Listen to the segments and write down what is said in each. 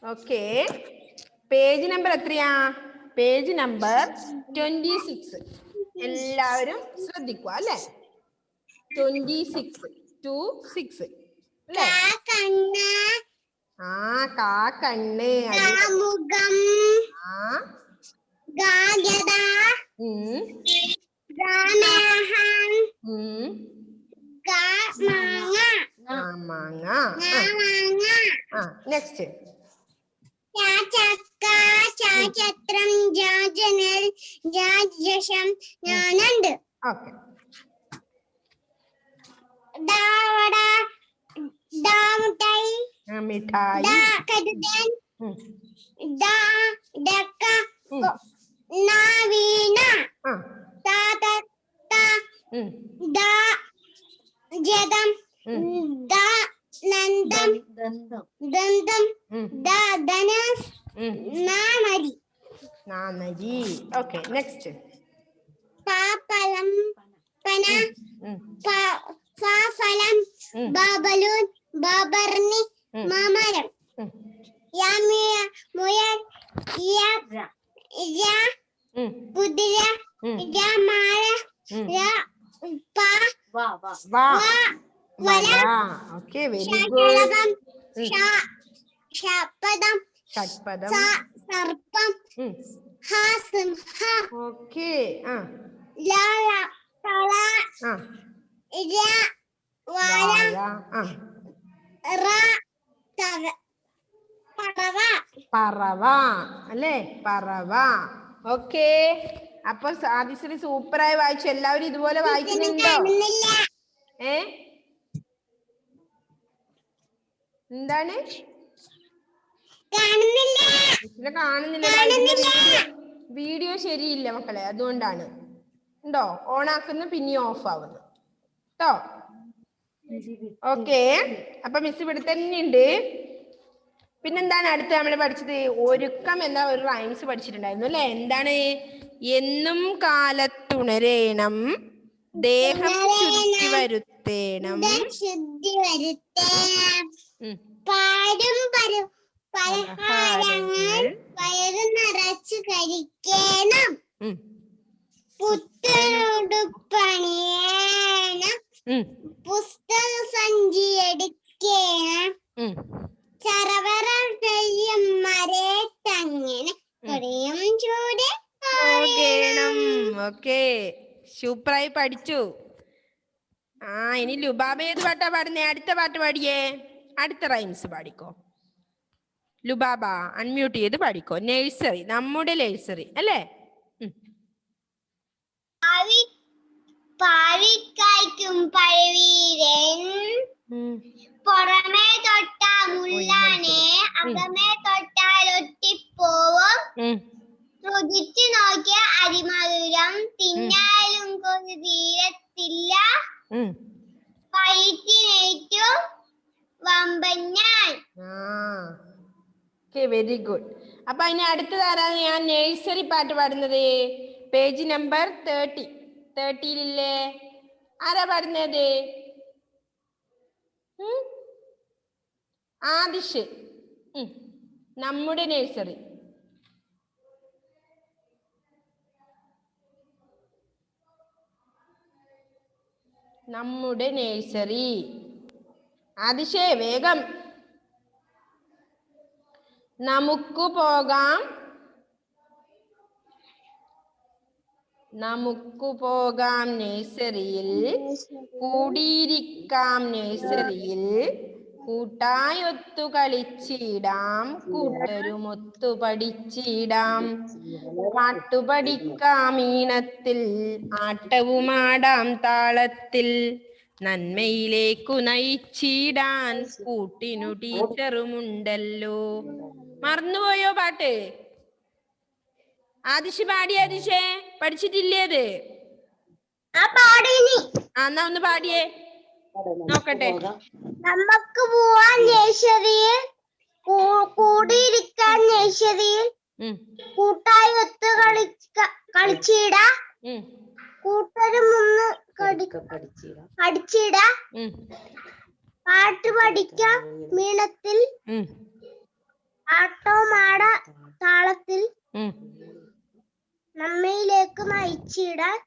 Okay, page number എത്രയാ? Page number 26. എല്ലാവരും ശ്രദ്ധിക്കുക അല്ലേ? 26 to 6 അല്ലേ? ആ കാ കണ്ണ്, മാങ്ങ. നെക്സ്റ്റ് ചത്രം ജനൽ ജാജം ഞാനുണ്ട്. ഓക്കെ. മിഠായി, കരുതൻ ഡക്ക നവീന ജതം നന്ദം ദന്തം ധനസ് നാമരി. ഓക്കെ, നെക്സ്റ്റ് പാപ്പലം പന ഫലം ബാബലൂൻ ബാബർണി മാമരം മുയൽ കുതിര മാല ഓക്കെ, വെരി ഗുഡ്. ഷഡ്പദം സർപ്പം സിംഹ. ഓക്കെ. പറവ അല്ലേ? പറവ. ഓക്കെ, അപ്പൊ ആദിശ്രീ സൂപ്പറായി വായിച്ചു. എല്ലാവരും ഇതുപോലെ വായിക്കുന്നുണ്ടോ? എന്താണ് കാണുന്നില്ല? വീഡിയോ ശരിയില്ല മക്കളെ, അതുകൊണ്ടാണ്. ഉണ്ടോ? ഓണാക്കുന്നു പിന്നെയും ഓഫ് ആവുന്നു കേട്ടോ. ഓക്കെ, അപ്പൊ മിസ് ഇവിടെ തന്നെ ഉണ്ട്. പിന്നെന്താണ് അടുത്ത് നമ്മൾ പഠിച്ചത്? ഒരുക്കം എന്ന ഒരു റൈംസ് പഠിച്ചിട്ടുണ്ടായിരുന്നു അല്ലെ? എന്താണ്? എന്നും കാലത്തുണരേണം, ദേഹം ശുദ്ധി വരുത്തേണം, പലഹാരങ്ങൾ വയറ് നിറച്ചു കഴിക്കണം, പുത്തനുടുപ്പണിയണം, പുസ്തക സഞ്ചി എടുക്കണം, ചറവറ മരത്തങ്ങനെ കൊടിയും ചൂട് പോകണം. ഓക്കെ, സൂപ്പറായി പഠിച്ചു. ഇനി ലുബാബ ഏത് പാട്ടാ പാടുന്നേ? അടുത്ത പാട്ട് പാടിയേ. അടുത്ത റൈംസ് പാടിക്കോ ലുബാബ. അൺമ്യൂട്ട് ചെയ്ത് പാടിക്കോ. നഴ്സറി, നമ്മുടെ നഴ്സറി അല്ലേ? പാവിക്കായ്ക്കും പഴവീരൻ, പുറമേ തൊട്ടാ മുള്ളാനെ, അകമേ തൊട്ടാൽ ഒട്ടിപ്പോവും, രുചിച്ചു നോക്കിയ അരിമധുരം, തിന്നാലും കൊതി തീരത്തില്ല, വയറ്റിനേറ്റു വമ്പഞ്ഞാൻ. Very good. അപ്പൊ അതിന് അടുത്തതാരാണ് ഞാൻ നഴ്സറി പാട്ട് പാടുന്നത്? പേജ് നമ്പർ 30 ആരാ പാടുന്നത്? ആദിഷ്. നമ്മുടെ നഴ്സറി. നമ്മുടെ നഴ്സറി. ആദിഷേ വേഗം. നമുക്ക് പോകാം നഴ്സറിയിൽ, കൂടിയിരിക്കാം നഴ്സറിയിൽ, കൂട്ടായൊത്തു കളിച്ചിടാം, കൂട്ടരുമൊത്തു പഠിച്ചിടാം, പാട്ടുപഠിക്കാം ഈണത്തിൽ, ആട്ടവുമാടാം താളത്തിൽ, നന്മയിലേക്കു നയിച്ചിടാൻ കൂട്ടിനു ടീച്ചറുമുണ്ടല്ലോ. മറന്നുപോയോ പാട്ട്? ആദിശ് പാടിയ? ആദിശേ പഠിച്ചിട്ടില്ലേ അത്? എന്നാ ഒന്ന് പാടിയേ നോക്കട്ടെ. നമുക്ക് പോവാൻ നഴ്സറിയിൽ, കൂടിയിരിക്കാൻ നഴ്സറിയിൽ, കൂട്ടായി ഒത്ത് കളിച്ചിടാ, കൂട്ടരുമൊന്ന് പഠിച്ചിടാ, പാട്ട് പഠിക്കാം മീണത്തിൽ, കളിച്ചിടാൻ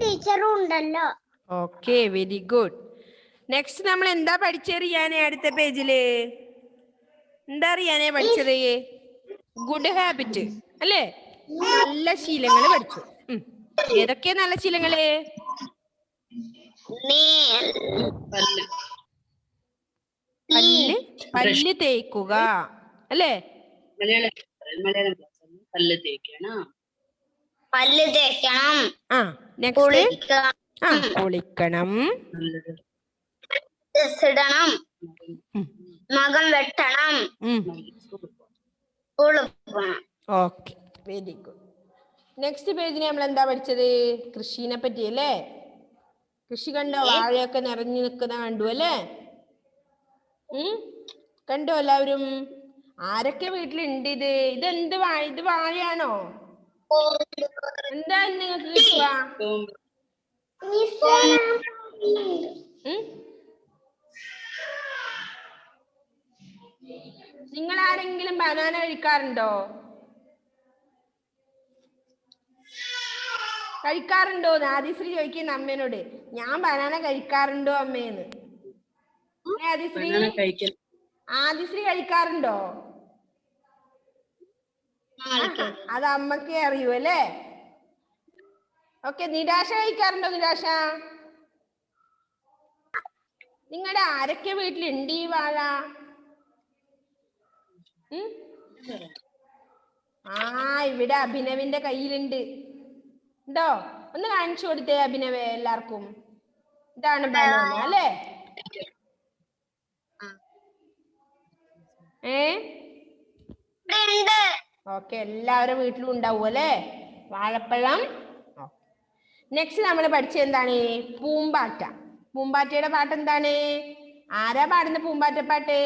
ടീച്ചറും ഉണ്ടല്ലോ. Okay, very good. നെക്സ്റ്റ് നമ്മൾ എന്താ പഠിച്ചറിയാനേ അടുത്ത പേജില്? എന്താ അറിയാനേ പഠിച്ചത്? ഗുഡ് ഹാബിറ്റ് അല്ലേ? നല്ല ശീലങ്ങൾ പഠിച്ചു. ഏതൊക്കെയാ നല്ല ശീലങ്ങള്? പല്ല് തേക്കുക അല്ലേ? പല്ല് തേക്കണം. നെക്സ്റ്റ് കുളിക്കണം, ഇടണം, നഖം വെട്ടണം. Okay, very good. നെക്സ്റ്റ് പേജിന് നമ്മൾ എന്താ പഠിച്ചത്? കൃഷിനെ പറ്റി അല്ലേ? കൃഷി കണ്ടോ? വാഴയൊക്കെ നിറഞ്ഞു നിൽക്കുന്ന കണ്ടു അല്ലേ? കണ്ടോ എല്ലാവരും? ആരൊക്കെ വീട്ടിലുണ്ട്? ഇതെന്ത് വാഴ? ഇത് വാഴയാണോ? എന്താ നിങ്ങൾക്ക് കിട്ടുക? നിങ്ങൾ ആരെങ്കിലും ബനാന കഴിക്കാറുണ്ടോ? കഴിക്കാറുണ്ടോ? ആദിശ്രീ ചോദിക്കുന്ന അമ്മേനോട്, ഞാൻ ബനാന കഴിക്കാറുണ്ടോ അമ്മേന്ന്. ആദിശ്രീ കഴിക്കാറുണ്ടോ? അത് അമ്മക്കേ അറിയൂ അല്ലേ? ഓക്കെ, നിരാശ കഴിക്കാറുണ്ടോ? നിരാശ, നിങ്ങളുടെ ആരൊക്കെ വീട്ടിലുണ്ട് ഈ വാഴ? ഇവിടെ അഭിനവിന്റെ കയ്യിലുണ്ട്. ഉണ്ടോ? ഒന്ന് കാണിച്ചു കൊടുത്തേ അഭിനവേ എല്ലാവർക്കും. ഇതാണ് ബനാന അല്ലേ? ഓക്കെ, എല്ലാവരുടെ വീട്ടിലും ഉണ്ടാവും അല്ലേ വാഴപ്പഴം? നെക്സ്റ്റ് നമ്മൾ പഠിച്ചത് എന്താണ്? പൂമ്പാറ്റ. പൂമ്പാറ്റയുടെ പാട്ട് എന്താണ്? ആരാ പാടുന്ന പൂമ്പാറ്റ പാട്ട്?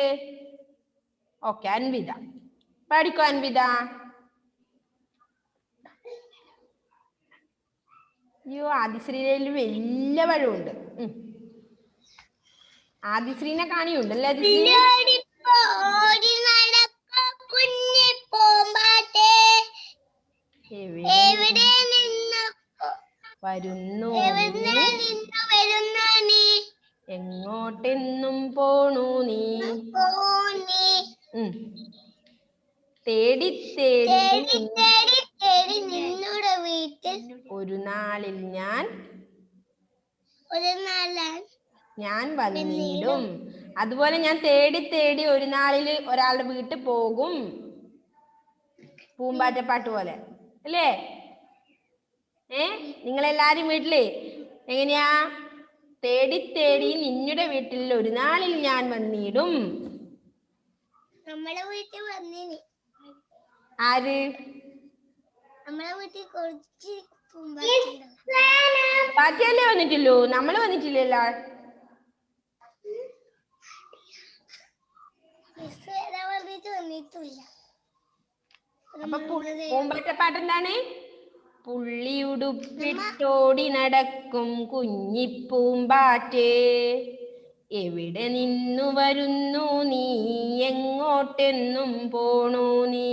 ഓക്കെ, അൻവിത പാടിക്കോ. അൻവിത. അയ്യോ, ആദിശ്രീയിൽ വലിയ പഴമുണ്ട്. ആദിശ്രീനെ കാണിയുണ്ടല്ലേ? വരുന്നു എങ്ങോട്ടെന്നും പോണു നീ? തേടി തേടി നിന്നുടെ വീട്ടിൽ ഒരു നാളിൽ ഞാൻ വന്നിടും. അതുപോലെ ഞാൻ തേടി തേടി ഒരു നാളിൽ ഒരാളുടെ വീട്ടിൽ പോകും. പൂമ്പാറ്റപ്പാട്ട് പോലെ അല്ലേ? നിങ്ങളെല്ലാരും വീട്ടില് എങ്ങനെയാ? തേടി തേടി നിന്നുടെ വീട്ടിൽ ഒരു നാളിൽ ഞാൻ വന്നിടും. നമ്മളെ വീട്ടിൽ വന്നിനി. ആര്? നമ്മളെ വീട്ടിൽ കുറച്ച് പാറ്റയല്ലേ വന്നിട്ടുള്ളൂ, നമ്മള് വന്നിട്ടില്ലല്ലോ. അപ്പൊ പൂമ്പാറ്റപ്പാട്ട് എന്താണ്? പുള്ളിയുടുപ്പിട്ടോടി നടക്കും കുഞ്ഞിപ്പൂമ്പാറ്റേ, എവിടെ നിന്നു വരുന്നു നീ? എങ്ങോട്ടെന്നും പോണു നീ?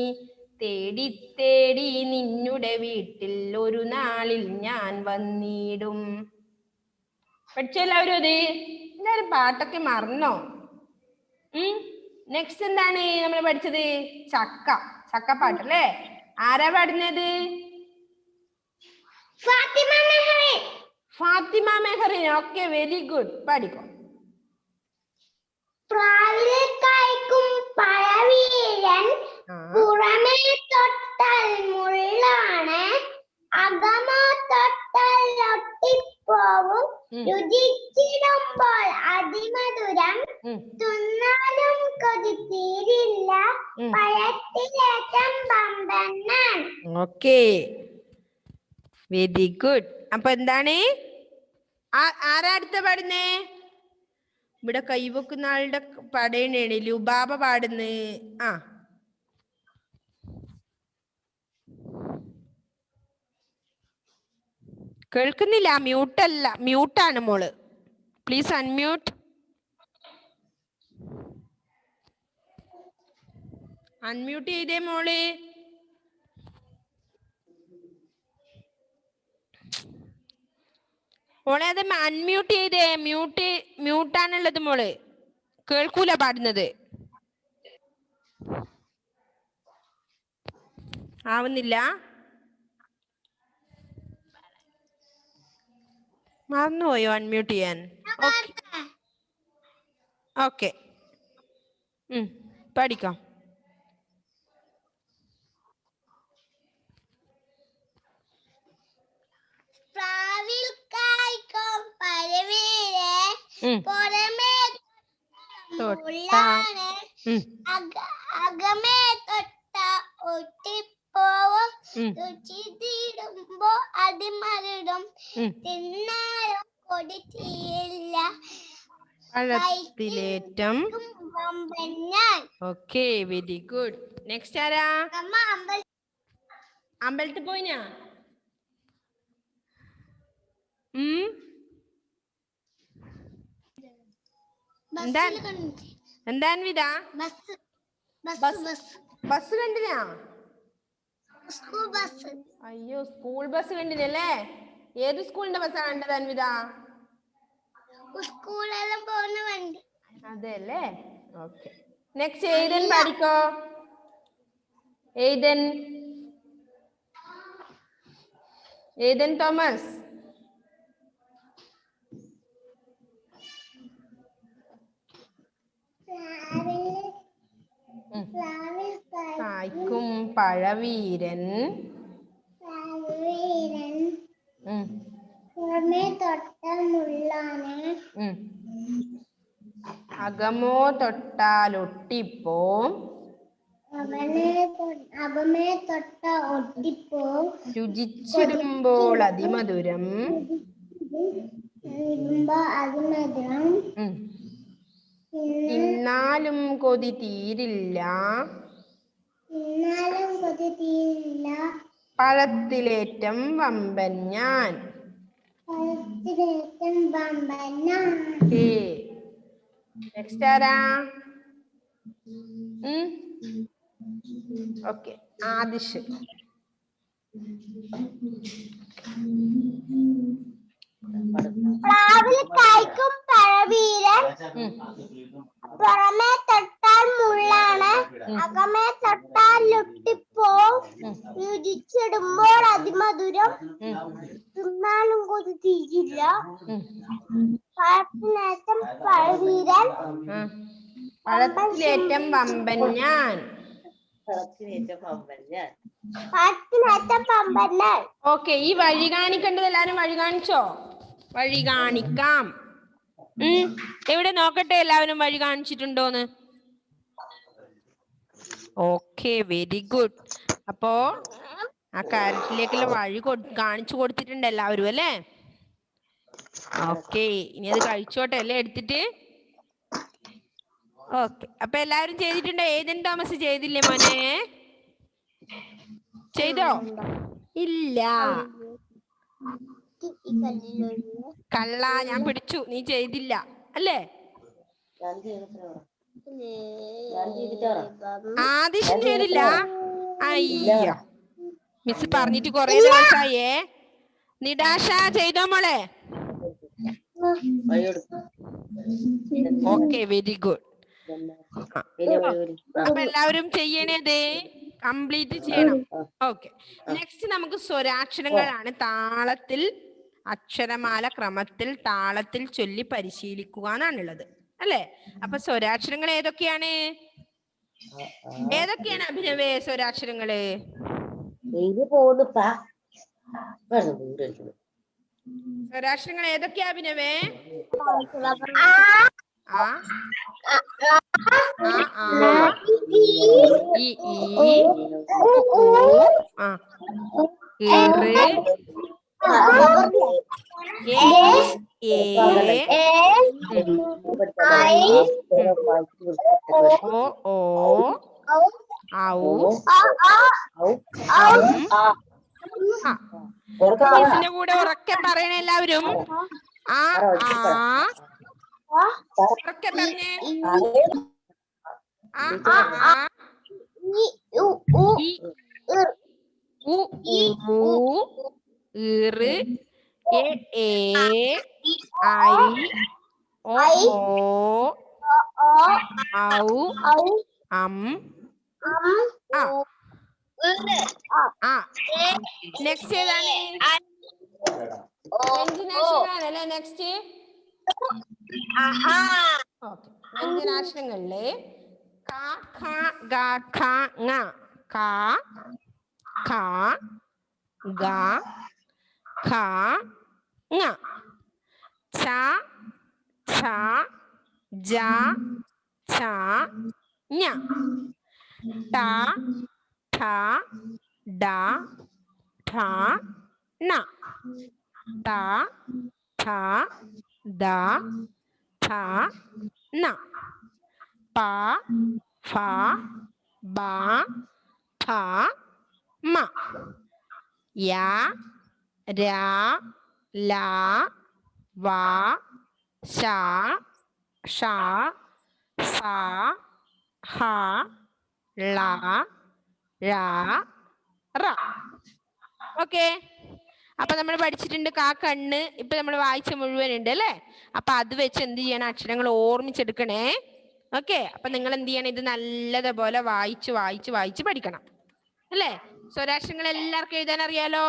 തേടി തേടി നിന്നുടെ വീട്ടിൽ ഒരു നാളിൽ ഞാൻ വന്നിടും. പഠിച്ചോ എല്ലാവരും? അത് എല്ലാവരും പാട്ടൊക്കെ മറന്നോ? നെക്സ്റ്റ് എന്താണ് നമ്മൾ പഠിച്ചത്? ചക്കപ്പാട്ട് അല്ലേ? ആരാ പാടുന്നത്? Fatima Mehrin. Okay, very good. പാടിക്കോ. പുറമേ തൊട്ടാൽ മുള്ളാണ്, അകമോ തൊട്ടാൽ ഒട്ടിപ്പോവും. രുചിച്ചിടുമ്പോൾ അതിമധുരം, തിന്നാലും കൊതി തീരില്ല, പഴത്തിലേറ്റം പമ്പണ്ണൻ. Okay, very good. അപ്പൊ എന്താണ്? ആരാ അടുത്ത പാടുന്നേ? ഇവിടെ കൈവെക്കുന്ന ആളുടെ പടയണേണ് ലുബാബ പാടുന്നേ. കേൾക്കുന്നില്ല. മ്യൂട്ടാണ് മോള്. Please unmute. അൺമ്യൂട്ട് ചെയ്തേ മോള്. മോളെ അത് അൺമ്യൂട്ട് ചെയ്തേ. മ്യൂട്ടാണുള്ളത് മോള്. കേൾക്കൂല പാടുന്നത്. ആവുന്നില്ല. മറന്നുപോയോ അൺമ്യൂട്ട് ചെയ്യാൻ? ഓക്കെ പഠിക്കാം. പ്രാവിൽ കായ്ക്കും പഴവീരൻ പുറമേ തൊട്ടാണ് അകമേ തൊട്ട ഒട്ടിപ്പോവും രുചി തീരുമ്പോ അതിമരുടും തിന്നാലും കൊടി തീയില്ല പഴത്തിലേറ്റം. Okay very good. നെക്സ്റ്റ് ആരാ? അമ്പലത്തിൽ പോയിനാ? എന്താ ബസ് കണ്ടിനാ? അയ്യോ സ്കൂൾ ബസ് കണ്ടിനല്ലേ? ഏത് സ്കൂളിന്റെ ബസ്സാണ് കണ്ടത് അൻവിത? സ്കൂളെല്ലാം പോകുന്ന വണ്ടി. അതെ അല്ലേ? ഓക്കെ. നെക്സ്റ്റ് എയ്തൻ പഠിക്കോ. Ethan Thomas. കായ്ക്കും പഴവീരൻ പുറമേ തൊട്ടാൽ മുള്ളാണ് അകമോ തൊട്ടാലൊട്ടിപ്പോം അകമേ തൊട്ട ഒട്ടിപ്പോം രുചിച്ചിടുമ്പോൾ അതിമധുരം അതിമധുരം തിന്നാലും കൊതി തീരില്ല പഴത്തിലേറ്റം വമ്പൻ ഞാൻ. നെക്സ്റ്റ് ആരാ? ഓക്കെ ആദിഷ്. പ്രാവിൽ കായ്ക്കും പഴവീരൻ പുറമേ തൊട്ടാൽ മുള്ളാണ് അകമേ തൊട്ടാൽ ഒട്ടിപ്പോവും രുചിച്ചിടുമ്പോൾ അതിമധുരം തിന്നാലും കൊതി തീരില്ല പഴത്തിലേറ്റം പഴവീരൻ പഴത്തിലേറ്റം വമ്പൻ ഞാൻ. ഓക്കെ ഈ വഴി കാണിക്കേണ്ടത് എല്ലാരും വഴി കാണിച്ചോ? വഴി കാണിക്കാം. എവിടെ നോക്കട്ടെ എല്ലാവരും വഴി കാണിച്ചിട്ടുണ്ടോന്ന്. Okay very good. അപ്പോ ആ കാര്യത്തിലേക്കുള്ള വഴി കാണിച്ചു കൊടുത്തിട്ടുണ്ട് എല്ലാവരും അല്ലേ? ഓക്കെ ഇനി അത് കഴിച്ചോട്ടെ അല്ലേ എടുത്തിട്ട്. ഓക്കെ അപ്പൊ എല്ലാവരും ചെയ്തിട്ടുണ്ടോ? ഏതൻ തോമസ് ചെയ്തില്ലേ മോനെ? ചെയ്തോ? ഇല്ല. കള്ള ഞാൻ പിടിച്ചു. നീ ചെയ്തില്ല അല്ലേ? ആദിശം ചെയ്തില്ല. അയ്യ മിസ് പറഞ്ഞിട്ട് കൊറേ ദിവസായേ. നിടാശ ചെയ്തോ മോളെ? Okay very good. അപ്പൊ എല്ലാവരും ചെയ്യണേത് കംപ്ലീറ്റ് ചെയ്യണം. ഓക്കെ നെക്സ്റ്റ് നമുക്ക് സ്വരാക്ഷരങ്ങളാണ്. താളത്തിൽ അക്ഷരമാല ക്രമത്തിൽ താളത്തിൽ ചൊല്ലി പരിശീലിക്കുക എന്നാണുള്ളത് അല്ലേ? അപ്പൊ സ്വരാക്ഷരങ്ങൾ ഏതൊക്കെയാണ്? അഭിനവേ സ്വരാക്ഷരങ്ങള്? സ്വരാക്ഷരങ്ങൾ ഏതൊക്കെയാ അഭിനവേ? ആ ഇ ഈ ഉ ആ ഇറ് എ ഓ ഓ ഔ മിസ്സിന്റെ കൂടെ ഉറക്കെ പറയണ എല്ലാവരും. ആ ഉറക്കെ പറഞ്ഞേ. ആ ഇ ഉ ഇറ് എ ഐ ഓ ഔ അം ആ ആ നെക്സ്റ്റ് ഏതാണ് വ്യഞ്ജനാക്ഷരങ്ങളാണല്ലേ നെക്സ്റ്റ് ഓക്കെ വ്യഞ്ജനാക്ഷരങ്ങളിലെ ക ഖ ഗ ഘ ങ ക ഖ ഗ ഘ ങ ച ഛ ജ ഛ ഞ ട ഠ ഡ ഠ ണ ട ഠ ദ ഠ ണ പ ഫ ബ ഭ മ യ ര ല വ ശ ഷ സ ഹ ള ഴ റ ഓക്കെ അപ്പൊ നമ്മൾ പഠിച്ചിട്ടുണ്ട് കാ കണ്ണ് ഇപ്പൊ നമ്മൾ വായിച്ച മുഴുവൻ ഉണ്ട് അല്ലേ അപ്പൊ അത് വെച്ച് എന്ത് ചെയ്യണം അക്ഷരങ്ങൾ ഓർമ്മിച്ചെടുക്കണേ ഓക്കെ അപ്പൊ നിങ്ങൾ എന്ത് ചെയ്യണം ഇത് നല്ലതുപോലെ വായിച്ച് വായിച്ച് വായിച്ച് പഠിക്കണം അല്ലേ സ്വരാക്ഷരങ്ങൾ എല്ലാവർക്കും എഴുതാൻ അറിയാലോ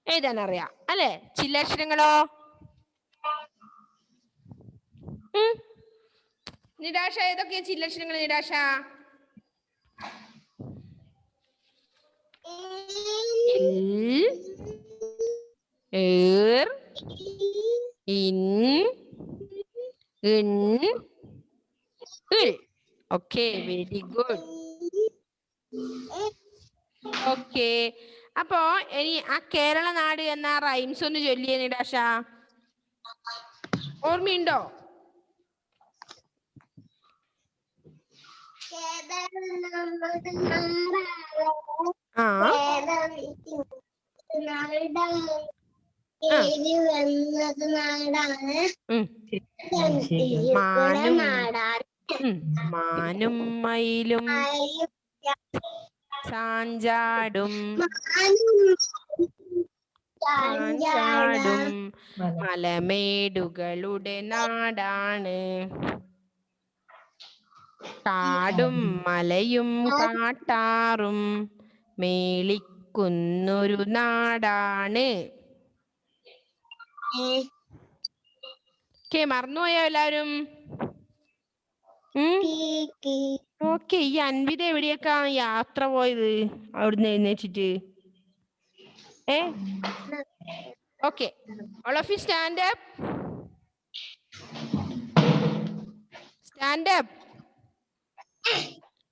എഴുതാൻ അറിയാം അല്ലേ ചില്ലക്ഷരങ്ങളോ നിരാശ ഏതൊക്കെയാ ചില്ലക്ഷരങ്ങൾ നിരാശ ഏർ ഇൻ ഇൻ ഇൽ ഓക്കെ വെരി ഗുഡ് ഓക്കെ അപ്പോ ഇനി ആ കേരള നാട് എന്ന റൈംസ് ഒന്ന് ചൊല്ലിയേ നിരാശ ഓർമ്മയുണ്ടോ ആ മാനും മയിലും ചാഞ്ചാടും ചാഞ്ചാടും മലമേടുകളുടെ നാടാണ് കാടും മലയും കാട്ടാറും മേളിക്കുന്നൊരു നാടാണ് മറന്നുപോയോ എല്ലാവരും ഓക്കെ ഈ അൻവിത എവിടെയൊക്കെ യാത്ര പോയത് അവിടുന്ന് എഴുന്നേറ്റിട്ട് okay all of you stand up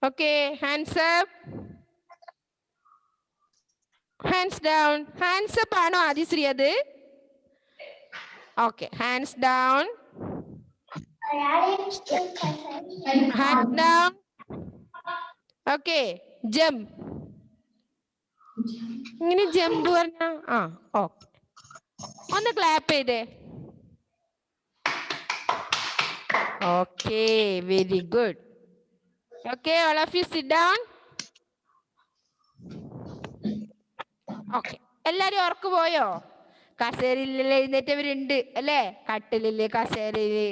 okay hands up hands down hands up ആണോ ആദിശ്രീ അത് okay hands down hands down okay jump ഇങ്ങനെ ജമ്പ് പറഞ്ഞ ഓക്കെ ഒന്ന് ക്ലാപ്പ് ചെയ്തേ okay very good okay all of you sit down okay എല്ലാരും ഉറക്കു പോയോ കസേരയിൽ എഴുന്നേറ്റവരുണ്ട് അല്ലേ കട്ടിലില് കസേരയില്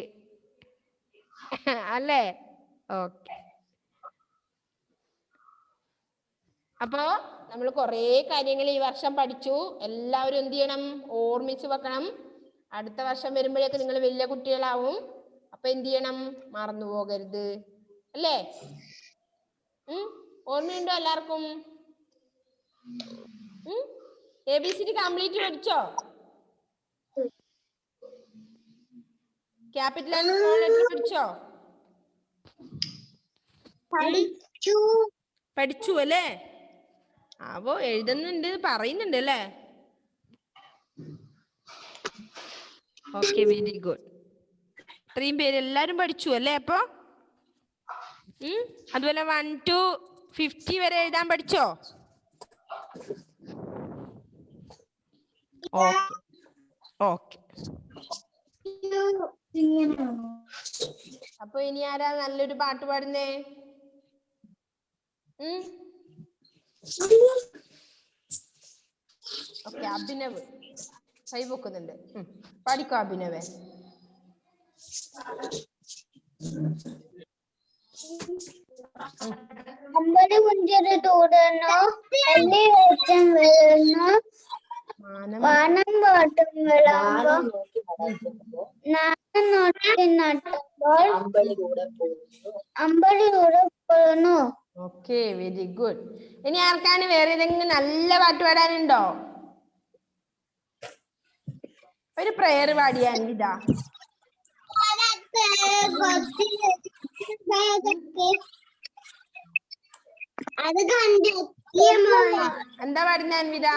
അല്ലേ ഓക്കെ അപ്പോ നമ്മൾ കുറേ കാര്യങ്ങൾ ഈ വർഷം പഠിച്ചു എല്ലാവരും എന്ത് ചെയ്യണം ഓർമ്മിച്ച് വെക്കണം അടുത്ത വർഷം വരുമ്പോഴേക്ക് നിങ്ങൾ വലിയ കുട്ടികളാവും അപ്പൊ എന്ത് ചെയ്യണം മറന്നു പോകരുത് അല്ലേ ഓർമ്മയുണ്ടോ എല്ലാവർക്കും ABCD കംപ്ലീറ്റ് പഠിച്ചോ ക്യാപിറ്റൽ ആൻഡ് സ്മോൾ ലെറ്റർ പഠിച്ചോ പഠിച്ചു അല്ലേ അവോ എഴുതുന്നുണ്ട് പറയുന്നുണ്ട് അല്ലേ ഓക്കെ വെരി ഗുഡ് ഇത്രയും പേര് എല്ലാരും പഠിച്ചു അല്ലേ അപ്പൊ അതുപോലെ 1 to 50 വരെ എഴുതാൻ പഠിച്ചോ ഓക്കെ ഓക്കെ അപ്പൊ ഇനി ആരാ നല്ലൊരു പാട്ട് പാടുന്നേ ഓക്കെ അഭിനവ് കൈ പൊക്കുന്നുണ്ട്. പഠിക്കോ അഭിനവേ? അമ്പടി കുഞ്ചിരി തൂടുന്നു, എല്ലി വെച്ചം വീഴുന്നു, വാനം പാട്ടും വിളമ്പോ, നാണം നോക്കി നട്ടുമ്പോൾ അമ്പടിയൂടെ പോകുന്നു. Okay, very good. ഇനി ആർക്കാണ് വേറെ ഏതെങ്കിലും നല്ല പാട്ട് പാടാനുണ്ടോ? ഒരു പ്രയർ പാടിയാ അൻവിത. അത് കണ്ട് എന്താ പാടുന്ന അൻവിത?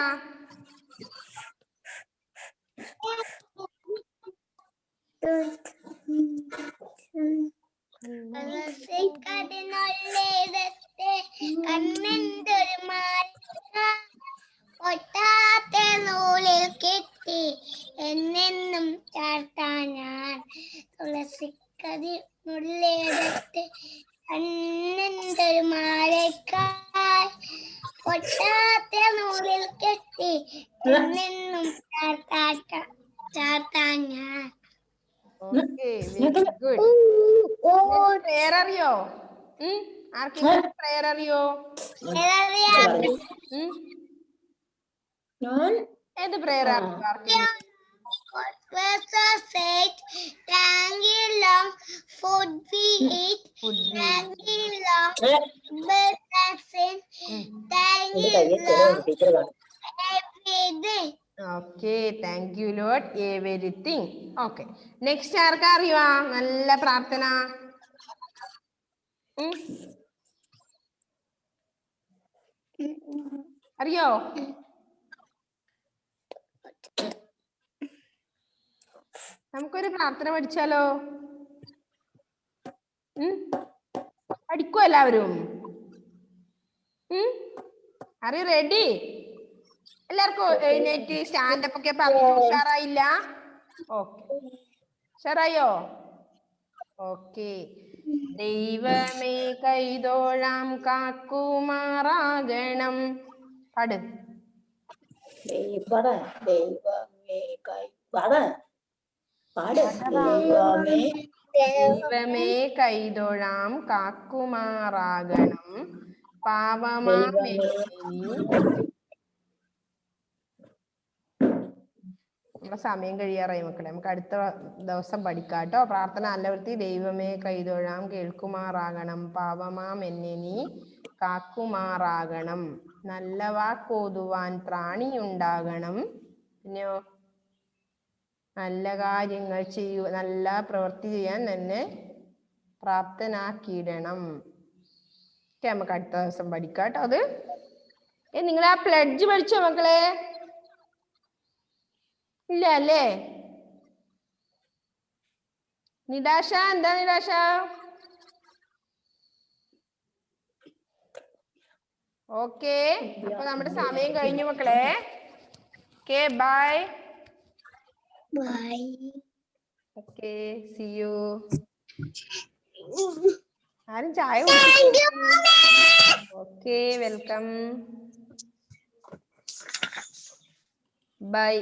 കണ്ണെന്തൊരു പൊട്ടാത്ത നൂലിൽ കെട്ടി എന്നെന്നും ചാർത്താൻ ഞാൻ തുളസിക്കതി മുള്ളിടത്ത് കണ്ണെന്തൊരു മാലക്കായി പൊട്ടാത്ത നൂലിൽ കെട്ടി എന്നെന്നും ചാർത്താൻ ഞാൻ. Okay, very good. പ്രയർ അറിയോ? ആർക്കെങ്കിലും പ്രയർ അറിയോ? ഏത് പ്രയർ അറിയോ? Thank you long food we eat. Thank you long birds that sing. Thank you long everything. Okay, thank you Lord everything. Okay, next ആർക്കാ അറിയുവാ നല്ല പ്രാർത്ഥന? അറിയോ? നമുക്കൊരു പ്രാർത്ഥന പഠിച്ചാലോ? പഠിക്കോ എല്ലാവരും? Are you ready? എല്ലാവർക്കും എഴുന്നേറ്റ് സ്റ്റാൻഡപ്പ് ഒക്കെ പറഞ്ഞു. ഉഷാറായില്ല? ഓക്കെ, ഉഷാറായോ? ഓക്കെ. ദൈവമേ കൈതോഴാം കാക്കുമാറാകണം. പാട്. ദൈവമേ കൈതോഴാം കാക്കുമാറാകണം, പാവമാമെന്നെ നീ. നമ്മുടെ സമയം കഴിയാറായി മക്കളെ, നമുക്ക് അടുത്ത ദിവസം പഠിക്കാം കേട്ടോ. പ്രാർത്ഥന നല്ല വൃത്തി. ദൈവമേ കൈതൊഴാം കേൾക്കുമാറാകണം, പാവമാം എന്നെ നീ കാക്കുമാറാകണം, നല്ല വാക്കോതുവാൻ ത്രാണിയുണ്ടാകണം, പിന്നെയോ നല്ല കാര്യങ്ങൾ നല്ല പ്രവൃത്തി ചെയ്യാൻ എന്നെ പ്രാപ്തനാക്കിയിടണം. ഓക്കെ, നമുക്ക് അടുത്ത ദിവസം പഠിക്കാം കേട്ടോ. അത് നിങ്ങൾ ആ പ്ലഡ്ജ് പഠിച്ചോ മക്കളെ? ഇല്ല അല്ലേ? നിരാശ, എന്താ നിരാശ? ഓക്കെ, അപ്പൊ നമ്മുടെ സമയം കഴിഞ്ഞു മക്കളെ. Okay, bye. Bye. Okay, see you. ആരും ചായ കുടിച്ചു? Okay, welcome. ബൈ.